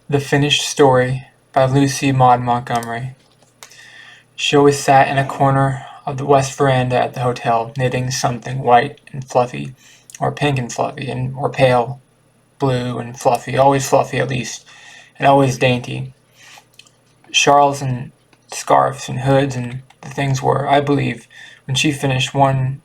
The Finished Story by Lucy Maud Montgomery. She always sat in a corner of the west veranda at the hotel, knitting something white and fluffy, or pink and fluffy, or pale blue and fluffy, always fluffy at least, and always dainty. Shawls and scarves and hoods and the things were, I believe, when she finished one,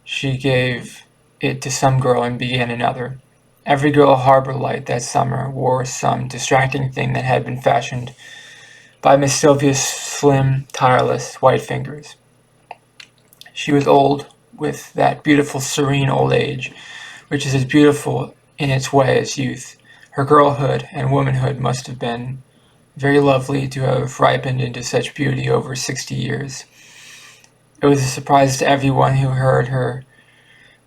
she gave it to some girl and began another. Every girl at Harbor Light that summer wore some distracting thing that had been fashioned by Miss Sylvia's slim, tireless, white fingers. She was old, with that beautiful, serene old age, which is as beautiful in its way as youth. Her girlhood and womanhood must have been very lovely to have ripened into such beauty over 60 years. It was a surprise to everyone who heard her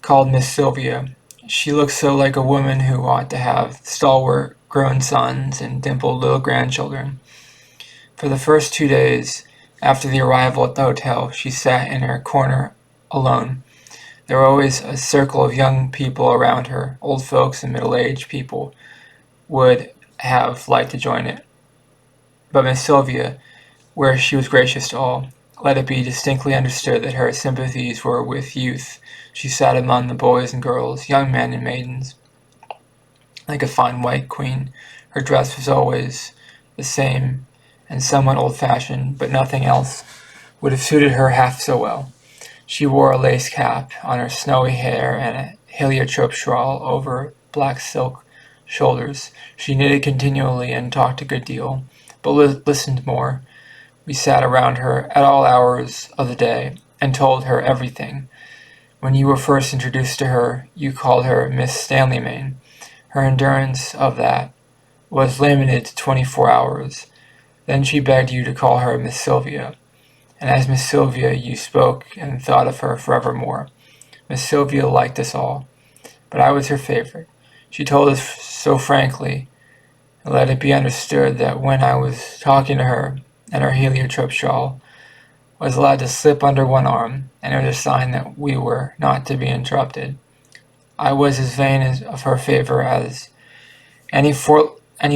called Miss Sylvia. She looked so like a woman who ought to have stalwart grown sons and dimpled little grandchildren. For the first 2 days after the arrival at the hotel, she sat in her corner alone. There were always a circle of young people around her. Old folks and middle-aged people would have liked to join it. But Miss Sylvia, where she was gracious to all, let it be distinctly understood that her sympathies were with youth. She sat among the boys and girls, young men and maidens, like a fine white queen. Her dress was always the same and somewhat old-fashioned, but nothing else would have suited her half so well. She wore a lace cap on her snowy hair and a heliotrope shawl over black silk shoulders. She knitted continually and talked a good deal, but listened more. We sat around her at all hours of the day and told her everything. When you were first introduced to her, you called her Miss Stanley Main. Her endurance of that was limited to 24 hours. Then she begged you to call her Miss Sylvia, and as Miss Sylvia you spoke and thought of her forevermore. Miss Sylvia liked us all, but I was her favorite. She told us so frankly, and let it be understood that when I was talking to her, and her heliotrope shawl was allowed to slip under one arm, and it was a sign that we were not to be interrupted. I was as vain of her favor as any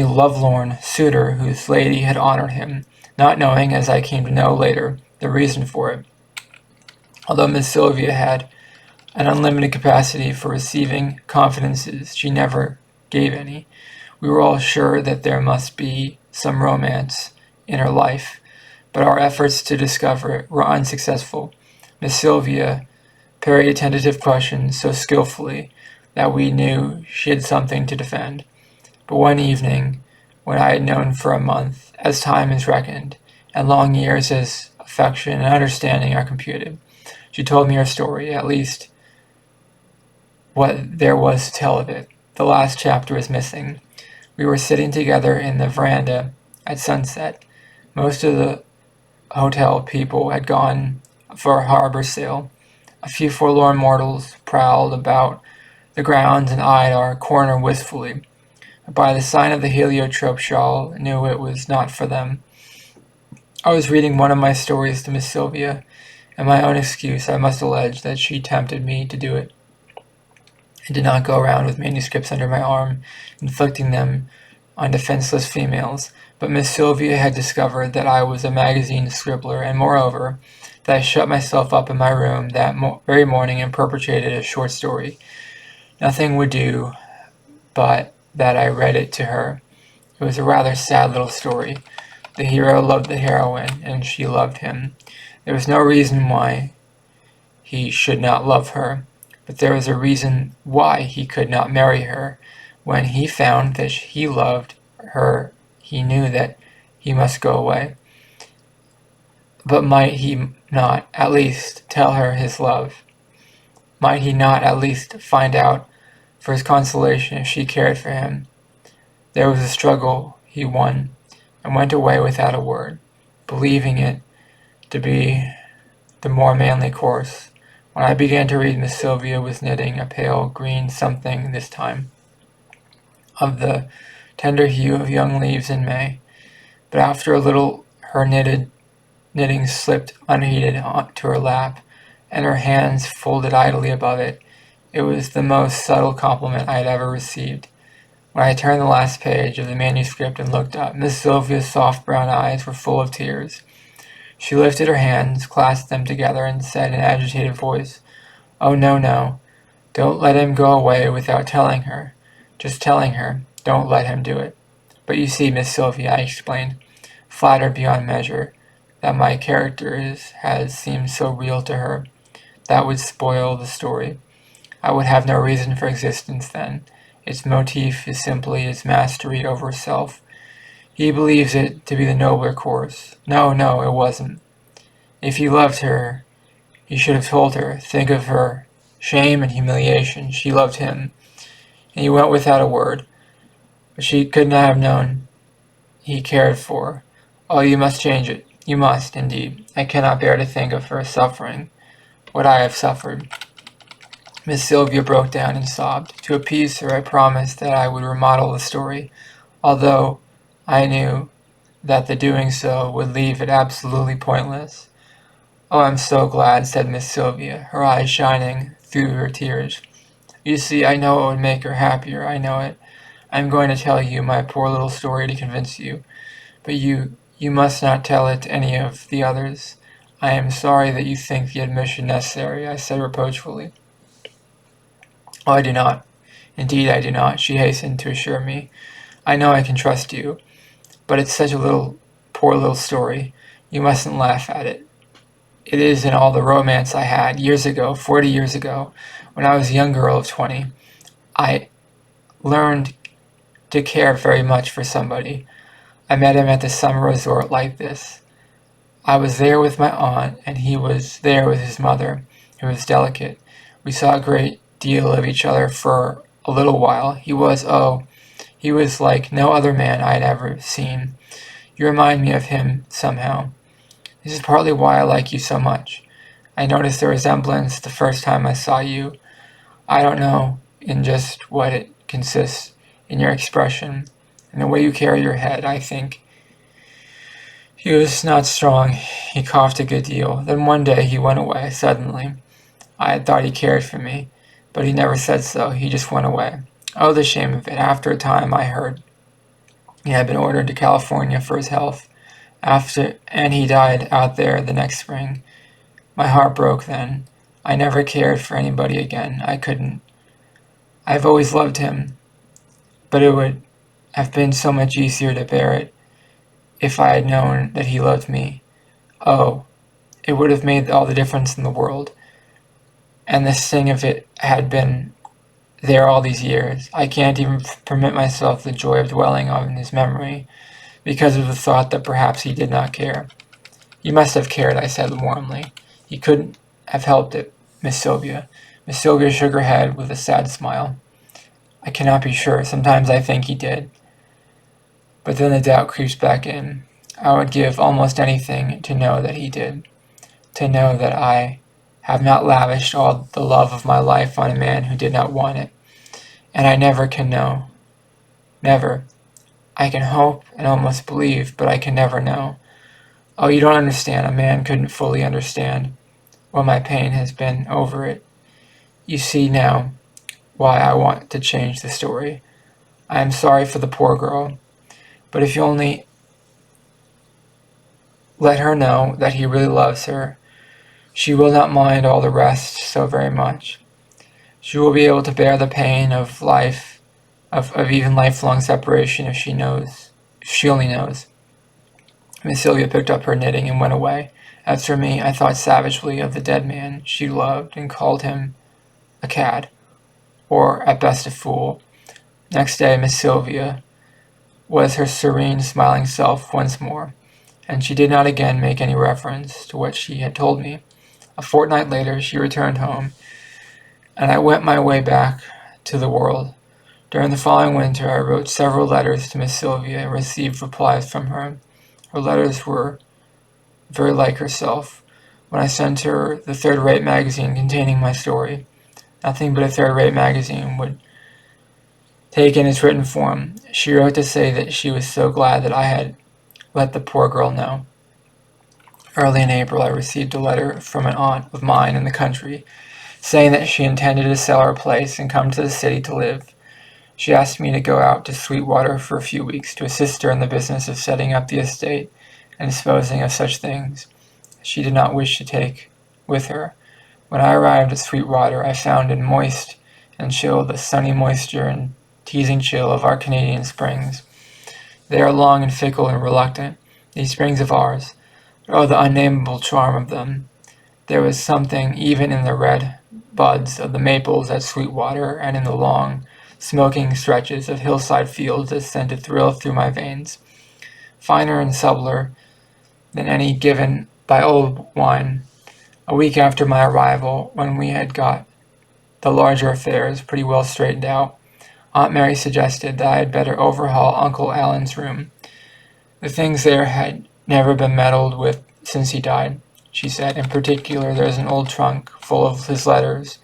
lovelorn suitor whose lady had honored him, not knowing, as I came to know later, the reason for it. Although Miss Sylvia had an unlimited capacity for receiving confidences, she never gave any. We were all sure that there must be some romance in her life, but our efforts to discover it were unsuccessful. Miss Sylvia parried tentative questions so skillfully that we knew she had something to defend. But one evening, when I had known for a month, as time is reckoned, and long years as affection and understanding are computed, she told me her story, at least what there was to tell of it. The last chapter is missing. We were sitting together in the veranda at sunset. Most of the hotel people had gone for a harbor sail. A few forlorn mortals prowled about the grounds and eyed our corner wistfully. By the sign of the heliotrope shawl, knew it was not for them. I was reading one of my stories to Miss Sylvia, and my own excuse I must allege that she tempted me to do it. I did not go around with manuscripts under my arm, inflicting them on defenseless females, but Miss Sylvia had discovered that I was a magazine scribbler, and moreover, that I shut myself up in my room that very morning and perpetrated a short story. Nothing would do but that I read it to her. It was a rather sad little story. The hero loved the heroine, and she loved him. There was no reason why he should not love her, but there was a reason why he could not marry her. When he found that he loved her, he knew that he must go away. But might he not at least tell her his love? Might he not at least find out for his consolation if she cared for him? There was a struggle. He won, and went away without a word, believing it to be the more manly course. When I began to read, Miss Sylvia was knitting a pale green something this time, of the tender hue of young leaves in May. But after a little her knitting slipped unheeded to her lap, and her hands folded idly above it. It was the most subtle compliment I had ever received. When I turned the last page of the manuscript and looked up, Miss Sylvia's soft brown eyes were full of tears. She lifted her hands, clasped them together, and said in an agitated voice, "Oh, no, no. Don't let him go away without telling her. Just telling her. Don't let him do it." "But you see, Miss Sylvia," I explained, flattered beyond measure that my character has seemed so real to her, that would spoil the story. I would have no reason for existence then. Its motif is simply his mastery over self. He believes it to be the nobler course. No, no, it wasn't. If he loved her, he should have told her. Think of her shame and humiliation. She loved him, and he went without a word. But she could not have known he cared for her. Oh, you must change it. You must, indeed. I cannot bear to think of her suffering what I have suffered." Miss Sylvia broke down and sobbed. To appease her, I promised that I would remodel the story, although I knew that the doing so would leave it absolutely pointless. "Oh, I'm so glad," said Miss Sylvia, her eyes shining through her tears. "You see, I know it would make her happier. I know it. I'm going to tell you my poor little story to convince you. But you must not tell it to any of the others. I am sorry that you think the admission necessary," I said reproachfully. "Oh, I do not. Indeed, I do not," she hastened to assure me. "I know I can trust you. But it's such a poor little story. You mustn't laugh at it. It is in all the romance I had years ago, 40 years ago, when I was a young girl of 20. I learned to care very much for somebody. I met him at the summer resort like this. I was there with my aunt, and he was there with his mother, who was delicate. We saw a great deal of each other for a little while. He was like no other man I had ever seen. You remind me of him somehow. This is partly why I like you so much. I noticed the resemblance the first time I saw you. I don't know in just what it consists, in your expression, and the way you carry your head, I think." He was not strong. He coughed a good deal. Then one day he went away, suddenly. I had thought he cared for me, but he never said so. He just went away. Oh, the shame of it. After a time, I heard he had been ordered to California for his health. And he died out there the next spring. My heart broke then. I never cared for anybody again. I couldn't. I've always loved him, but it would have been so much easier to bear it if I had known that he loved me. Oh, it would have made all the difference in the world. And the sting of it had been there all these years. I can't even permit myself the joy of dwelling on his memory, because of the thought that perhaps he did not care. "You must have cared," I said warmly. "He couldn't have helped it, Miss Sylvia." Miss Sylvia shook her head with a sad smile. "I cannot be sure. Sometimes I think he did. But then the doubt creeps back in. I would give almost anything to know that he did. To know that I have not lavished all the love of my life on a man who did not want it. And I never can know. Never. I can hope and almost believe, but I can never know. Oh, you don't understand. A man couldn't fully understand what my pain has been over it. You see now why I want to change the story. I am sorry for the poor girl, but if you only let her know that he really loves her, she will not mind all the rest so very much. She will be able to bear the pain of life, of even lifelong separation if she only knows." Miss Sylvia picked up her knitting and went away. As for me, I thought savagely of the dead man she loved and called him a cad, or at best a fool. Next day, Miss Sylvia was her serene, smiling self once more, and she did not again make any reference to what she had told me. A fortnight later, she returned home, and I went my way back to the world. During the following winter, I wrote several letters to Miss Sylvia and received replies from her. Her letters were very like herself. When I sent her the third-rate magazine containing my story, nothing but a third-rate magazine would take in its written form. She wrote to say that she was so glad that I had let the poor girl know. Early in April, I received a letter from an aunt of mine in the country, saying that she intended to sell her place and come to the city to live. She asked me to go out to Sweetwater for a few weeks to assist her in the business of setting up the estate and disposing of such things as she did not wish to take with her. When I arrived at Sweetwater, I found it moist and chill, the sunny moisture and teasing chill of our Canadian springs. They are long and fickle and reluctant, these springs of ours, but oh, the unnameable charm of them! There was something even in the red buds of the maples at Sweetwater and in the long, smoking stretches of hillside fields that sent a thrill through my veins, finer and subtler than any given by old wine. A week after my arrival, when we had got the larger affairs pretty well straightened out, Aunt Mary suggested that I had better overhaul Uncle Alan's room. The things there had never been meddled with since he died, she said. In particular, there's an old trunk full of his letters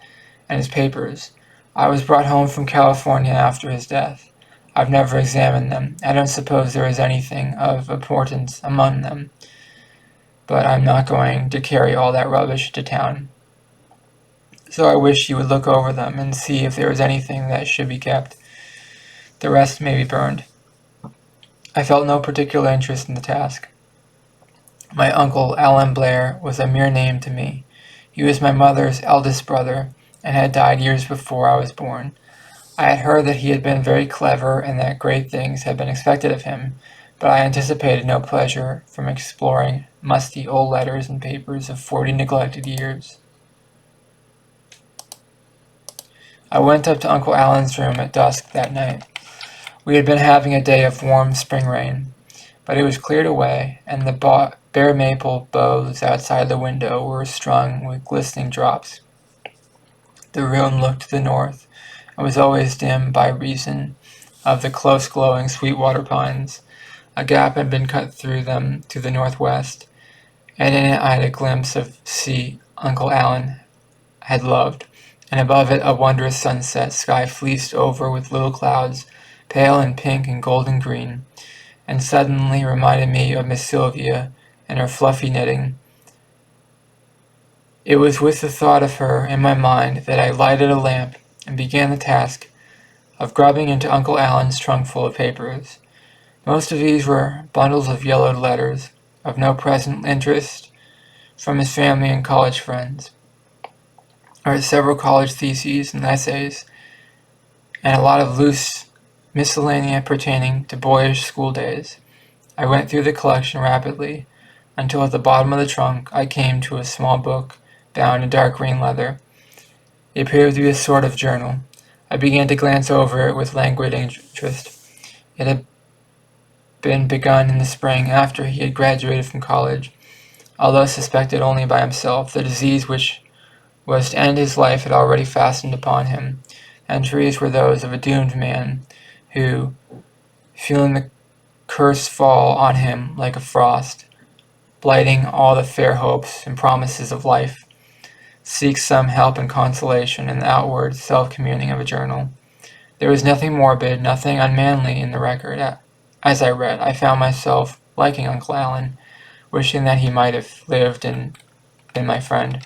and his papers. I was brought home from California after his death. I've never examined them. I don't suppose there is anything of importance among them, but I'm not going to carry all that rubbish to town. So I wish you would look over them and see if there is anything that should be kept. The rest may be burned. I felt no particular interest in the task. My uncle Alan Blair was a mere name to me. He was my mother's eldest brother and had died years before I was born. I had heard that he had been very clever and that great things had been expected of him, but I anticipated no pleasure from exploring musty old letters and papers of 40 neglected years. I went up to Uncle Alan's room at dusk that night. We had been having a day of warm spring rain, but it was cleared away, and the bare maple boughs outside the window were strung with glistening drops. The room looked to the north, and was always dim by reason of the close glowing Sweetwater pines. A gap had been cut through them to the northwest, and in it I had a glimpse of sea Uncle Alan had loved, and above it a wondrous sunset sky fleeced over with little clouds, pale and pink and golden green, and suddenly reminded me of Miss Sylvia and her fluffy knitting. It was with the thought of her in my mind that I lighted a lamp and began the task of grubbing into Uncle Alan's trunk full of papers. Most of these were bundles of yellowed letters, of no present interest, from his family and college friends. There were several college theses and essays, and a lot of loose miscellanea pertaining to boyish school days. I went through the collection rapidly, until at the bottom of the trunk I came to a small book bound in dark green leather. It appeared to be a sort of journal. I began to glance over it with languid interest. It had been begun in the spring after he had graduated from college. Although suspected only by himself, the disease which was to end his life had already fastened upon him. Entries were those of a doomed man who, feeling the curse fall on him like a frost, blighting all the fair hopes and promises of life, seeks some help and consolation in the outward self-communing of a journal. There was nothing morbid, nothing unmanly in the record. As I read, I found myself liking Uncle Alan, wishing that he might have lived and been my friend.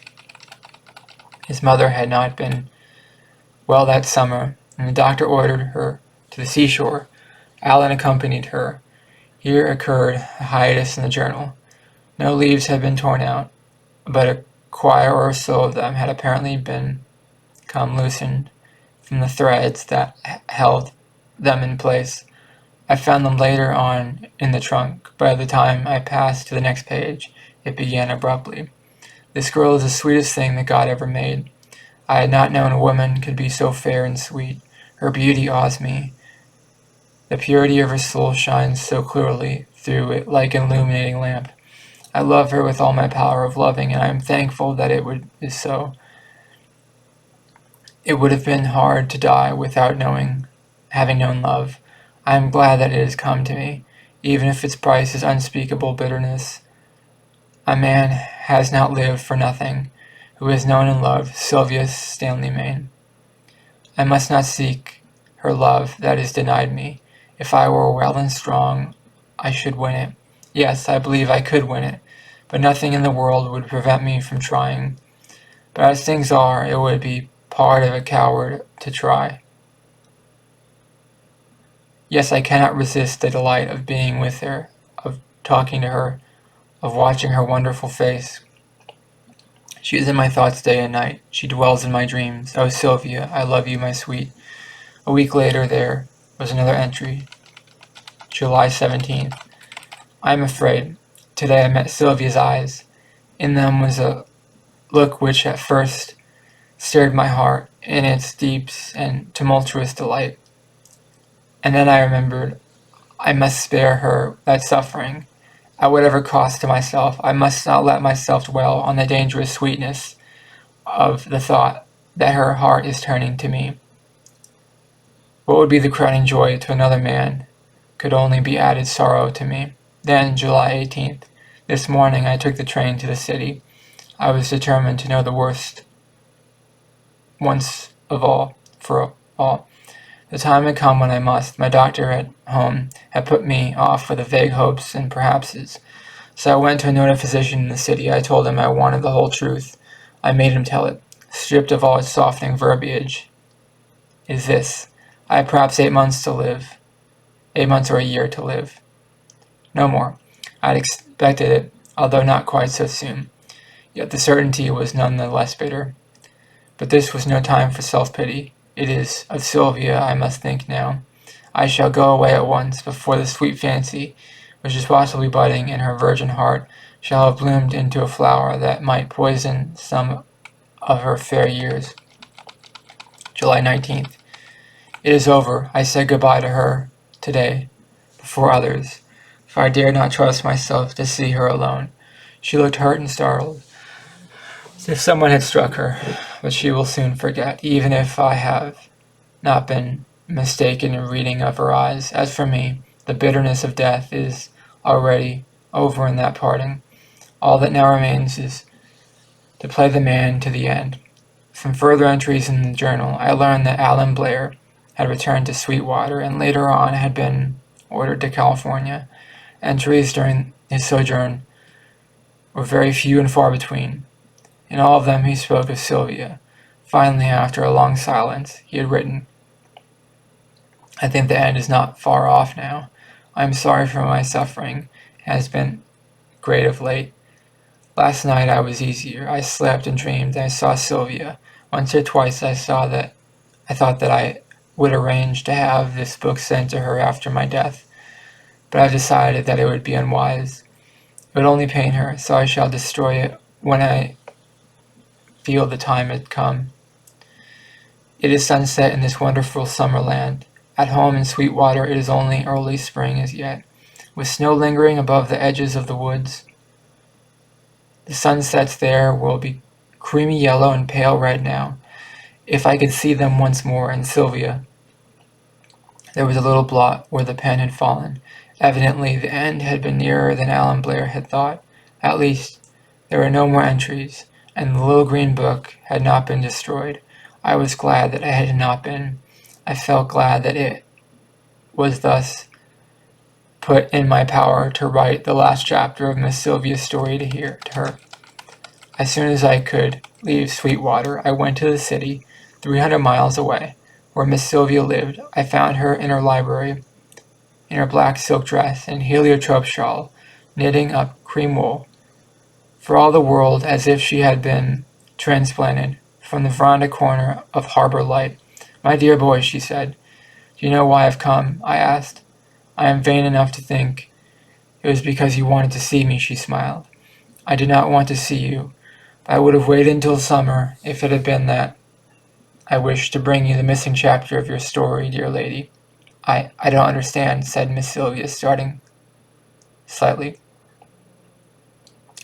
His mother had not been well that summer, and the doctor ordered her to the seashore. Alan accompanied her. Here occurred a hiatus in the journal. No leaves had been torn out, but a quire or so of them had apparently become loosened from the threads that held them in place. I found them later on in the trunk. By the time I passed to the next page, it began abruptly. This girl is the sweetest thing that God ever made. I had not known a woman could be so fair and sweet. Her beauty awes me. The purity of her soul shines so clearly through it like an illuminating lamp. I love her with all my power of loving, and I am thankful that is so. It would have been hard to die without having known love. I am glad that it has come to me, even if its price is unspeakable bitterness. A man has not lived for nothing, who has known and loved Sylvia Stanley Main. I must not seek her love that is denied me. If I were well and strong, I should win it. Yes, I believe I could win it, but nothing in the world would prevent me from trying. But as things are, it would be part of a coward to try. Yes, I cannot resist the delight of being with her, of talking to her, of watching her wonderful face. She is in my thoughts day and night. She dwells in my dreams. Oh, Sylvia, I love you, my sweet. A week later there was another entry. July 17th. I am afraid. Today I met Sylvia's eyes. In them was a look which at first stirred my heart in its deeps and tumultuous delight. And then I remembered I must spare her that suffering. At whatever cost to myself, I must not let myself dwell on the dangerous sweetness of the thought that her heart is turning to me. What would be the crowning joy to another man could only be added sorrow to me. Then, July 18th. This morning I took the train to the city. I was determined to know the worst once for all. The time had come when I must. My doctor at home had put me off with vague hopes and perhapses. So I went to a noted physician in the city. I told him I wanted the whole truth. I made him tell it, stripped of all its softening verbiage. Is this: I have perhaps 8 months to live. 8 months or a year to live. No more. I had expected it, although not quite so soon. Yet the certainty was none the less bitter. But this was no time for self-pity. It is of Sylvia I must think now. I shall go away at once, before the sweet fancy, which is possibly budding in her virgin heart, shall have bloomed into a flower that might poison some of her fair years. July 19th. It is over. I said goodbye to her today, before others, for I dared not trust myself to see her alone. She looked hurt and startled, as if someone had struck her, but she will soon forget, even if I have not been mistaken in reading of her eyes. As for me, the bitterness of death is already over in that parting. All that now remains is to play the man to the end. From further entries in the journal, I learned that Alan Blair had returned to Sweetwater and later on had been ordered to California. Entries during his sojourn were very few and far between. In all of them he spoke of Sylvia. Finally, after a long silence, he had written, I think the end is not far off now. I am sorry for my suffering. It has been great of late. Last night I was easier. I slept and dreamed, and I saw Sylvia. Once or twice I thought that I would arrange to have this book sent to her after my death, but I've decided that it would be unwise. It would only pain her, so I shall destroy it when I feel the time had come. It is sunset in this wonderful summer land. At home in Sweetwater it is only early spring as yet, with snow lingering above the edges of the woods. The sunsets there will be creamy yellow and pale red now. If I could see them once more, and Sylvia. There was a little blot where the pen had fallen. Evidently the end had been nearer than Alan Blair had thought. At least, there were no more entries, and the little green book had not been destroyed. I was glad that it had not been. I felt glad that it was thus put in my power to write the last chapter of Miss Sylvia's story to her. As soon as I could leave Sweetwater, I went to the city, 300 miles away, where Miss Sylvia lived. I found her in her library, in her black silk dress and heliotrope shawl, knitting up cream wool, for all the world as if she had been transplanted from the veranda corner of Harbor Light. My dear boy, she said. Do you know why I've come? I asked. I am vain enough to think it was because you wanted to see me, she smiled. I did not want to see you, but I would have waited until summer if it had been that. I wished to bring you the missing chapter of your story, dear lady. I don't understand, said Miss Sylvia, starting slightly.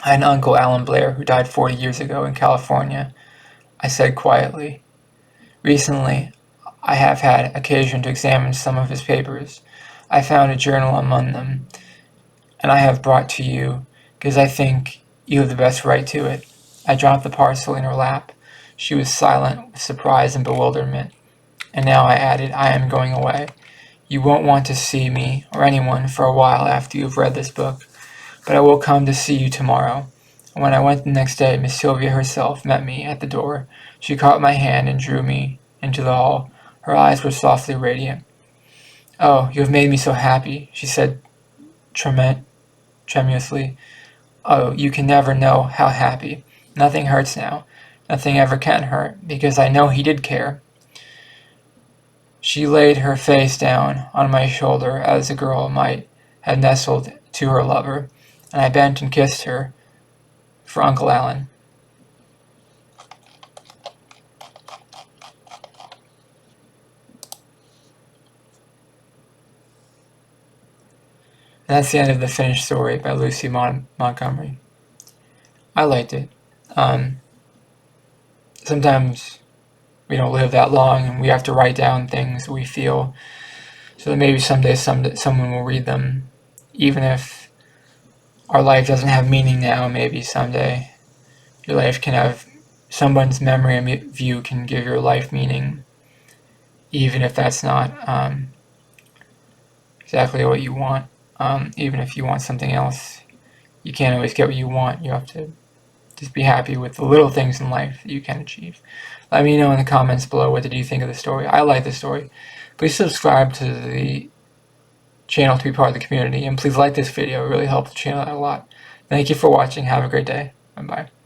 I had an uncle, Alan Blair, who died 40 years ago in California, I said quietly. Recently, I have had occasion to examine some of his papers. I found a journal among them, and I have brought to you because I think you have the best right to it. I dropped the parcel in her lap. She was silent with surprise and bewilderment. And now I added, I am going away. You won't want to see me or anyone for a while after you've read this book, but I will come to see you tomorrow. When I went the next day, Miss Sylvia herself met me at the door. She caught my hand and drew me into the hall. Her eyes were softly radiant. "Oh, you have made me so happy," she said tremulously. "Oh, you can never know how happy. Nothing hurts now. Nothing ever can hurt, because I know he did care." She laid her face down on my shoulder as a girl might have nestled to her lover, and I bent and kissed her for Uncle Alan. And that's the end of the finished story by Lucy Maud Montgomery. I liked it. Sometimes we don't live that long, and we have to write down things we feel, so that maybe someday someone will read them. Even if our life doesn't have meaning now, maybe someday your life can have someone's memory of you can give your life meaning, even if that's not exactly what you want. Even if you want something else, you can't always get what you want. You have to just be happy with the little things in life that you can achieve. Let me know in the comments below, what did you think of the story? I like the story. Please subscribe to the channel to be part of the community, and please like this video. It really helps the channel out a lot. Thank you for watching. Have a great day. Bye-bye.